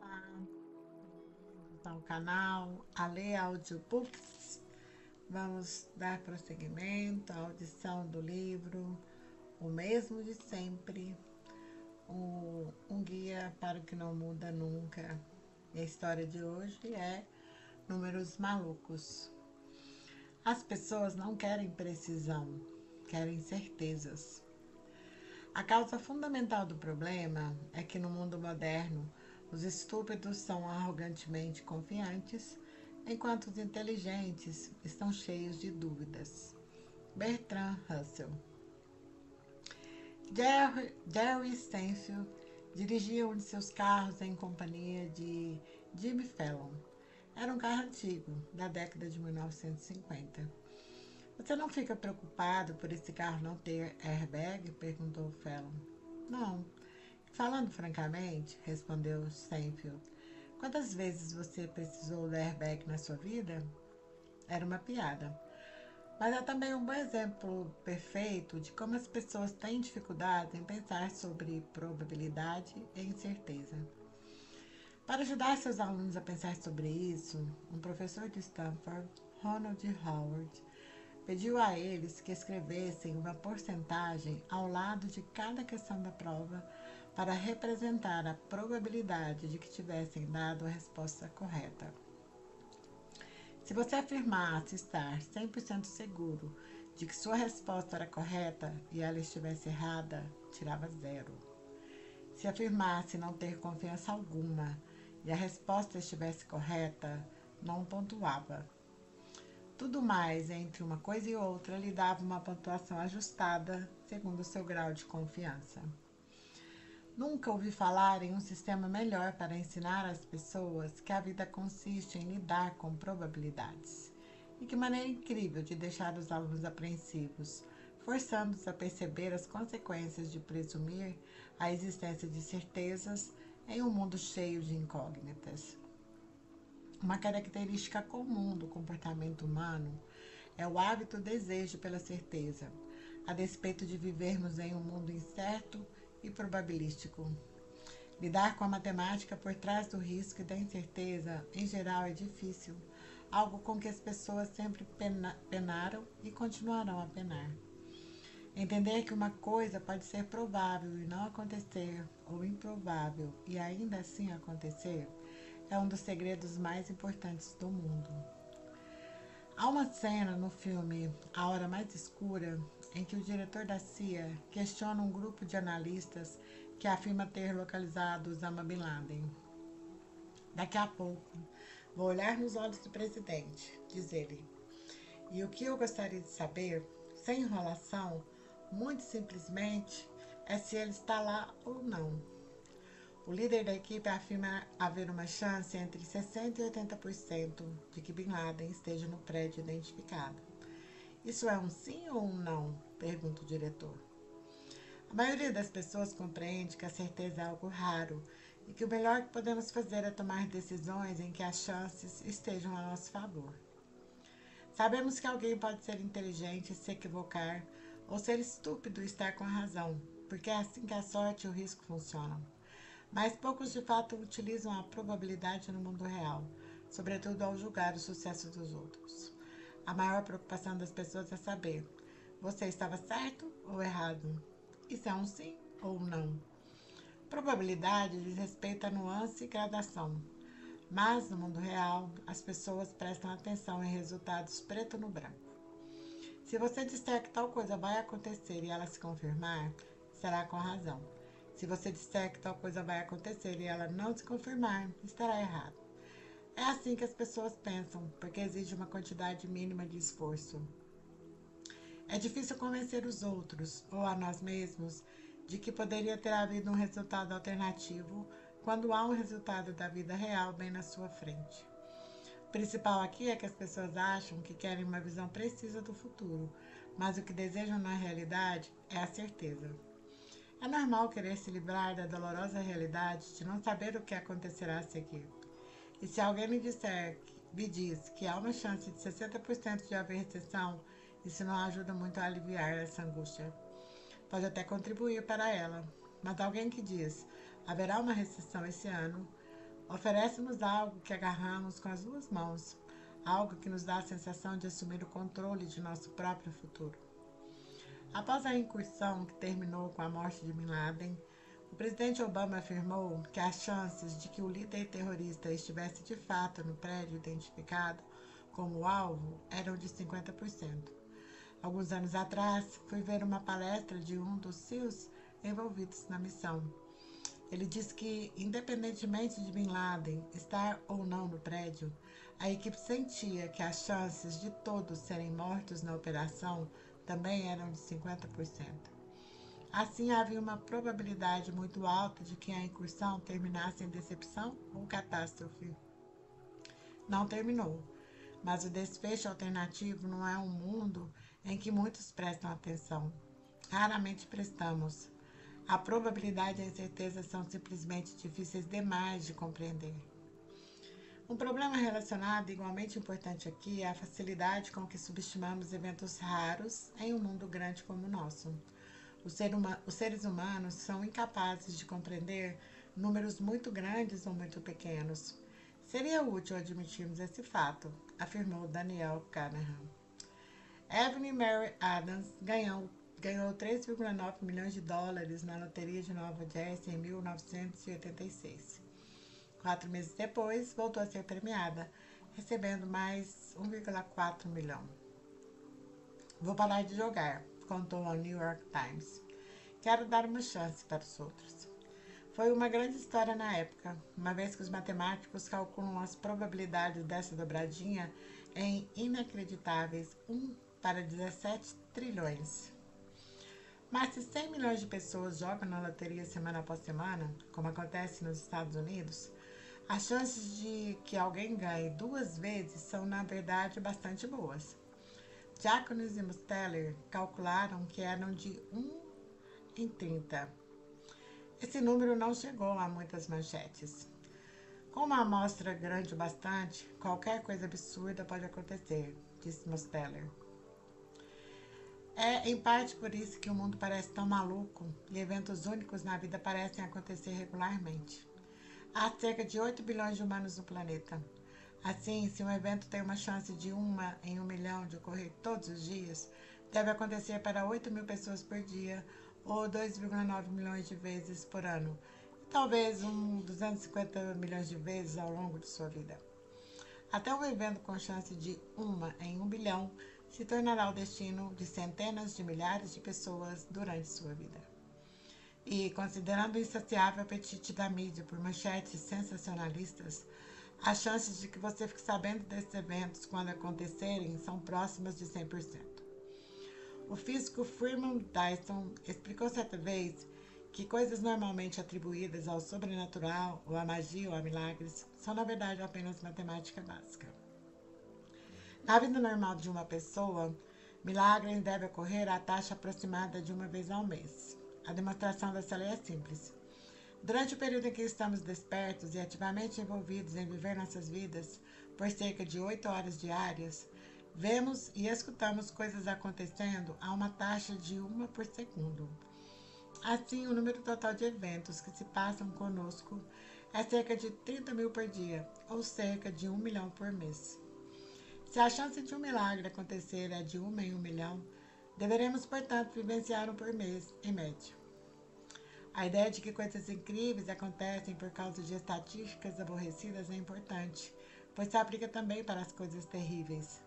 Olá, bem-vindos ao canal Ale Audiobooks. Vamos dar prosseguimento à audição do livro O Mesmo de Sempre, um guia para o que não muda nunca. E a história de hoje é Números Malucos. As pessoas não querem precisão, querem certezas. A causa fundamental do problema é que no mundo moderno, os estúpidos são arrogantemente confiantes, enquanto os inteligentes estão cheios de dúvidas. Bertrand Russell. Jerry Stanfield dirigia um de seus carros em companhia de Jimmy Fallon. Era um carro antigo, da década de 1950. Você não fica preocupado por esse carro não ter airbag? Perguntou Fallon. Não. Falando francamente, respondeu Stanfield, quantas vezes você precisou do airbag na sua vida? Era uma piada. Mas é também um bom exemplo perfeito de como as pessoas têm dificuldade em pensar sobre probabilidade e incerteza. Para ajudar seus alunos a pensar sobre isso, um professor de Stanford, Ronald Howard, pediu a eles que escrevessem uma porcentagem ao lado de cada questão da prova para representar a probabilidade de que tivessem dado a resposta correta. Se você afirmasse estar 100% seguro de que sua resposta era correta e ela estivesse errada, tirava 0. Se afirmasse não ter confiança alguma e a resposta estivesse correta, não pontuava. Tudo mais entre uma coisa e outra lhe dava uma pontuação ajustada segundo o seu grau de confiança. Nunca ouvi falar em um sistema melhor para ensinar às pessoas que a vida consiste em lidar com probabilidades. E que maneira incrível de deixar os alunos apreensivos, forçando-os a perceber as consequências de presumir a existência de certezas em um mundo cheio de incógnitas. Uma característica comum do comportamento humano é o hábito desejo pela certeza, a despeito de vivermos em um mundo incerto e probabilístico. Lidar com a matemática por trás do risco e da incerteza, em geral, é difícil, algo com que as pessoas sempre penaram e continuarão a penar. Entender que uma coisa pode ser provável e não acontecer, ou improvável e ainda assim acontecer, é um dos segredos mais importantes do mundo. Há uma cena no filme A Hora Mais Escura em que o diretor da CIA questiona um grupo de analistas que afirma ter localizado Osama Bin Laden. Daqui a pouco, vou olhar nos olhos do presidente, diz ele. E o que eu gostaria de saber, sem enrolação, muito simplesmente, é se ele está lá ou não. O líder da equipe afirma haver uma chance entre 60% e 80% de que Bin Laden esteja no prédio identificado. Isso é um sim ou um não? Pergunta o diretor. A maioria das pessoas compreende que a certeza é algo raro e que o melhor que podemos fazer é tomar decisões em que as chances estejam a nosso favor. Sabemos que alguém pode ser inteligente e se equivocar, ou ser estúpido e estar com a razão, porque é assim que a sorte e o risco funcionam. Mas poucos de fato utilizam a probabilidade no mundo real, sobretudo ao julgar o sucesso dos outros. A maior preocupação das pessoas é saber: você estava certo ou errado? Isso é um sim ou um não? Probabilidade diz respeito a nuance e gradação, mas no mundo real as pessoas prestam atenção em resultados preto no branco. Se você disser que tal coisa vai acontecer e ela se confirmar, será com razão. Se você disser que tal coisa vai acontecer e ela não se confirmar, estará errado. É assim que as pessoas pensam, porque exige uma quantidade mínima de esforço. É difícil convencer os outros, ou a nós mesmos, de que poderia ter havido um resultado alternativo quando há um resultado da vida real bem na sua frente. O principal aqui é que as pessoas acham que querem uma visão precisa do futuro, mas o que desejam na realidade é a certeza. É normal querer se livrar da dolorosa realidade de não saber o que acontecerá a seguir. E se alguém me diz que há uma chance de 60% de haver recessão, isso não ajuda muito a aliviar essa angústia. Pode até contribuir para ela, mas alguém que diz haverá uma recessão esse ano, Oferece-nos algo que agarramos com as duas mãos, algo que nos dá a sensação de assumir o controle de nosso próprio futuro. Após a incursão que terminou com a morte de Bin Laden, o presidente Obama afirmou que as chances de que o líder terrorista estivesse de fato no prédio identificado como alvo eram de 50%. Alguns anos atrás, fui ver uma palestra de um dos SEALs envolvidos na missão. Ele disse que, independentemente de Bin Laden estar ou não no prédio, a equipe sentia que as chances de todos serem mortos na operação também eram de 50%. Assim, havia uma probabilidade muito alta de que a incursão terminasse em decepção ou catástrofe. Não terminou, mas o desfecho alternativo não é um mundo em que muitos prestam atenção. Raramente prestamos. A probabilidade e a incerteza são simplesmente difíceis demais de compreender. Um problema relacionado igualmente importante aqui é a facilidade com que subestimamos eventos raros em um mundo grande como o nosso. Os seres humanos são incapazes de compreender números muito grandes ou muito pequenos. Seria útil admitirmos esse fato, afirmou Daniel Kahneman. Evelyn Mary Adams ganhou 3,9 milhões de dólares na loteria de Nova Jersey em 1986. 4 meses depois, voltou a ser premiada, recebendo mais 1,4 milhão. Vou parar de jogar, contou ao New York Times. Quero dar uma chance para os outros. Foi uma grande história na época, uma vez que os matemáticos calculam as probabilidades dessa dobradinha em inacreditáveis 1 para 17 trilhões. Mas se 100 milhões de pessoas jogam na loteria semana após semana, como acontece nos Estados Unidos, as chances de que alguém ganhe 2 vezes são, na verdade, bastante boas. Jacobs e Musteller calcularam que eram de 1 em 30. Esse número não chegou a muitas manchetes. Com uma amostra grande o bastante, qualquer coisa absurda pode acontecer, disse Musteller. É em parte por isso que o mundo parece tão maluco e eventos únicos na vida parecem acontecer regularmente. Há cerca de 8 bilhões de humanos no planeta. Assim, se um evento tem uma chance de 1 em 1 milhão de ocorrer todos os dias, deve acontecer para 8 mil pessoas por dia, ou 2,9 milhões de vezes por ano, e talvez 250 milhões de vezes ao longo de sua vida. Até um evento com chance de 1 em 1 bilhão se tornará o destino de centenas de milhares de pessoas durante sua vida. E, considerando o insaciável apetite da mídia por manchetes sensacionalistas, as chances de que você fique sabendo desses eventos quando acontecerem são próximas de 100%. O físico Freeman Dyson explicou certa vez que coisas normalmente atribuídas ao sobrenatural, ou à magia ou a milagres, são na verdade apenas matemática básica. Na vida normal de uma pessoa, milagres devem ocorrer à taxa aproximada de 1 vez ao mês. A demonstração dessa lei é simples. Durante o período em que estamos despertos e ativamente envolvidos em viver nossas vidas por cerca de 8 horas diárias, vemos e escutamos coisas acontecendo a uma taxa de 1 por segundo. Assim, o número total de eventos que se passam conosco é cerca de 30 mil por dia, ou cerca de 1 milhão por mês. Se a chance de um milagre acontecer é de 1 em 1 milhão, deveremos, portanto, vivenciar um por mês, em média. A ideia de que coisas incríveis acontecem por causa de estatísticas aborrecidas é importante, pois se aplica também para as coisas terríveis.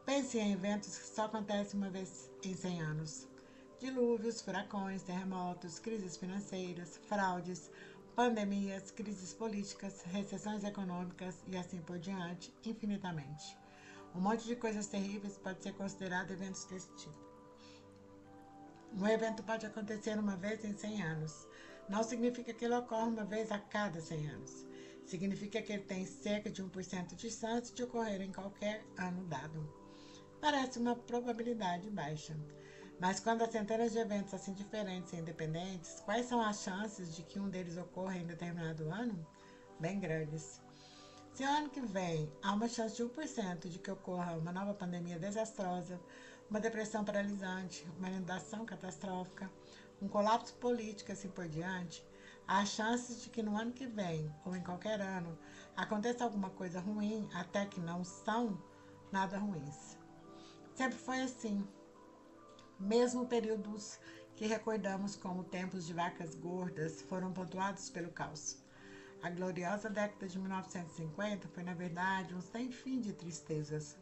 Pense em eventos que só acontecem 1 vez em 100 anos. Dilúvios, furacões, terremotos, crises financeiras, fraudes, pandemias, crises políticas, recessões econômicas e assim por diante, infinitamente. Um monte de coisas terríveis pode ser considerado eventos desse tipo. Um evento pode acontecer 1 vez em 100 anos. Não significa que ele ocorre 1 vez a cada 100 anos. Significa que ele tem cerca de 1% de chance de ocorrer em qualquer ano dado. Parece uma probabilidade baixa. Mas quando há centenas de eventos assim diferentes e independentes, quais são as chances de que um deles ocorra em determinado ano? Bem grandes. Se ano que vem há uma chance de 1% de que ocorra uma nova pandemia desastrosa, uma depressão paralisante, uma inundação catastrófica, um colapso político e assim por diante, há chances de que no ano que vem, ou em qualquer ano, aconteça alguma coisa ruim, até que não são nada ruins. Sempre foi assim, mesmo períodos que recordamos como tempos de vacas gordas foram pontuados pelo caos. A gloriosa década de 1950 foi, na verdade, um sem fim de tristezas.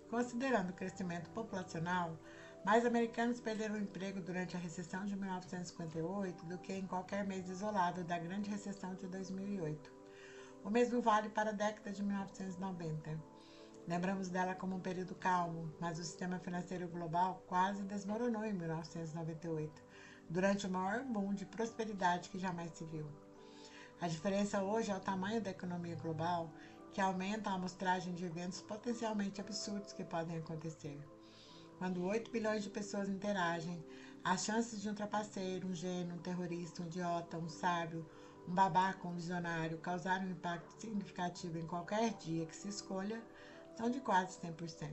Considerando o crescimento populacional, mais americanos perderam o emprego durante a recessão de 1958 do que em qualquer mês isolado da grande recessão de 2008. O mesmo vale para a década de 1990. Lembramos dela como um período calmo, mas o sistema financeiro global quase desmoronou em 1998, durante o maior boom de prosperidade que jamais se viu. A diferença hoje é o tamanho da economia global, que aumenta a amostragem de eventos potencialmente absurdos que podem acontecer. Quando 8 bilhões de pessoas interagem, as chances de um trapaceiro, um gênio, um terrorista, um idiota, um sábio, um babaca, um visionário causarem um impacto significativo em qualquer dia que se escolha são de quase 100%.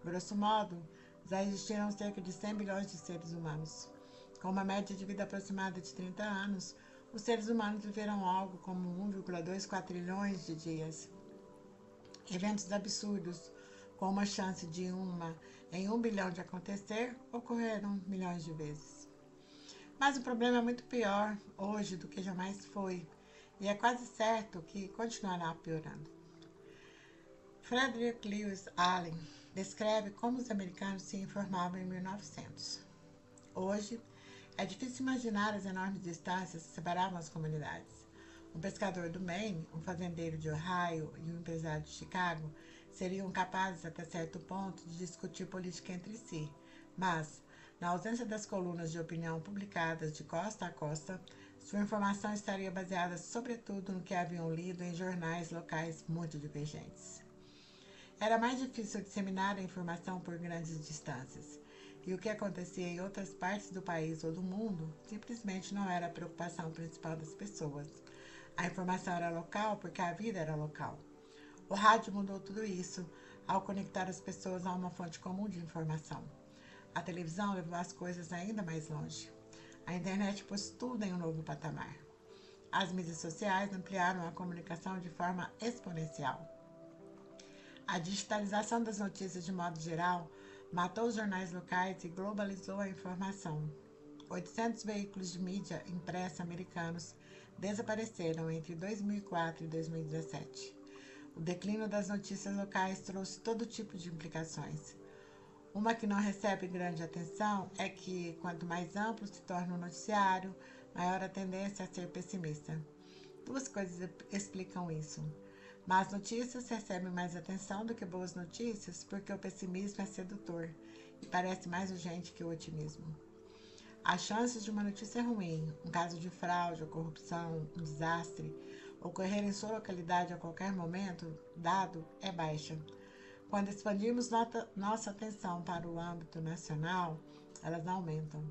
Grosso modo, já existiram cerca de 100 bilhões de seres humanos. Com uma média de vida aproximada de 30 anos, os seres humanos viveram algo como 1,2 quatrilhões de dias. Eventos absurdos, com uma chance de em 1 bilhão de acontecer, ocorreram milhões de vezes. Mas o problema é muito pior hoje do que jamais foi, e é quase certo que continuará piorando. Frederick Lewis Allen descreve como os americanos se informavam em 1900. Hoje, é difícil imaginar as enormes distâncias que separavam as comunidades. Um pescador do Maine, um fazendeiro de Ohio e um empresário de Chicago seriam capazes até certo ponto de discutir política entre si, mas, na ausência das colunas de opinião publicadas de costa a costa, sua informação estaria baseada sobretudo no que haviam lido em jornais locais muito divergentes. Era mais difícil disseminar a informação por grandes distâncias, e o que acontecia em outras partes do país ou do mundo simplesmente não era a preocupação principal das pessoas. A informação era local porque a vida era local. O rádio mudou tudo isso ao conectar as pessoas a uma fonte comum de informação. A televisão levou as coisas ainda mais longe. A internet pôs tudo em um novo patamar. As mídias sociais ampliaram a comunicação de forma exponencial. A digitalização das notícias de modo geral matou os jornais locais e globalizou a informação. 800 veículos de mídia impressa americanos desapareceram entre 2004 e 2017. O declínio das notícias locais trouxe todo tipo de implicações. Uma que não recebe grande atenção é que, quanto mais amplo se torna o noticiário, maior a tendência a ser pessimista. Duas coisas explicam isso. Más notícias recebem mais atenção do que boas notícias porque o pessimismo é sedutor e parece mais urgente que o otimismo. As chances de uma notícia ruim, um caso de fraude ou corrupção, um desastre, ocorrer em sua localidade a qualquer momento dado é baixa. Quando expandimos nossa atenção para o âmbito nacional, elas aumentam.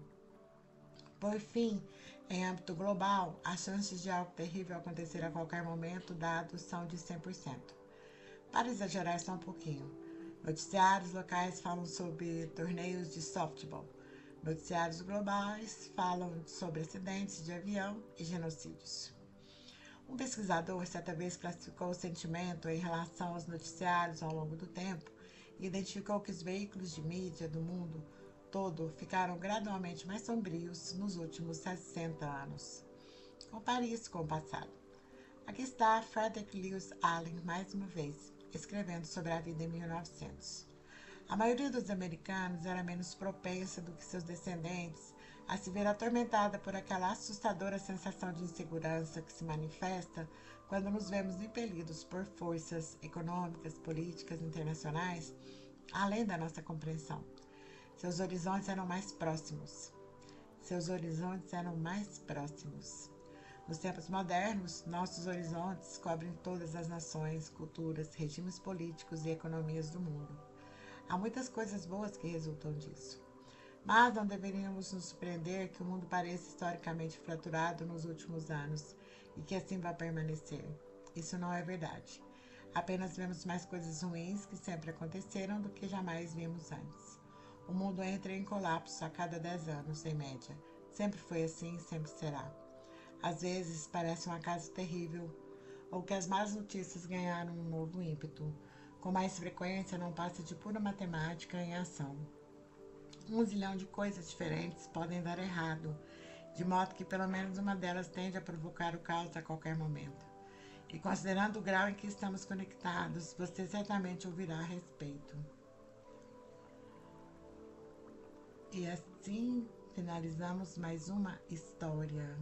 Por fim, em âmbito global, as chances de algo terrível acontecer a qualquer momento dado são de 100%. Para exagerar só um pouquinho, noticiários locais falam sobre torneios de softball. Noticiários globais falam sobre acidentes de avião e genocídios. Um pesquisador certa vez classificou o sentimento em relação aos noticiários ao longo do tempo e identificou que os veículos de mídia do mundo todo ficaram gradualmente mais sombrios nos últimos 60 anos. Compare isso com o passado. Aqui está Frederick Lewis Allen mais uma vez, escrevendo sobre a vida em 1900. A maioria dos americanos era menos propensa do que seus descendentes a se ver atormentada por aquela assustadora sensação de insegurança que se manifesta quando nos vemos impelidos por forças econômicas, políticas, internacionais, além da nossa compreensão. Seus horizontes eram mais próximos. Nos tempos modernos, nossos horizontes cobrem todas as nações, culturas, regimes políticos e economias do mundo. Há muitas coisas boas que resultam disso. Mas não deveríamos nos surpreender que o mundo pareça historicamente fraturado nos últimos anos e que assim vai permanecer. Isso não é verdade. Apenas vemos mais coisas ruins que sempre aconteceram do que jamais vimos antes. O mundo entra em colapso a cada 10 anos, em média. Sempre foi assim e sempre será. Às vezes parece um acaso terrível, ou que as más notícias ganharam um novo ímpeto. Com mais frequência, não passa de pura matemática em ação. 1 zilhão de coisas diferentes podem dar errado, de modo que pelo menos uma delas tende a provocar o caos a qualquer momento. E considerando o grau em que estamos conectados, você certamente ouvirá a respeito. E assim finalizamos mais uma história.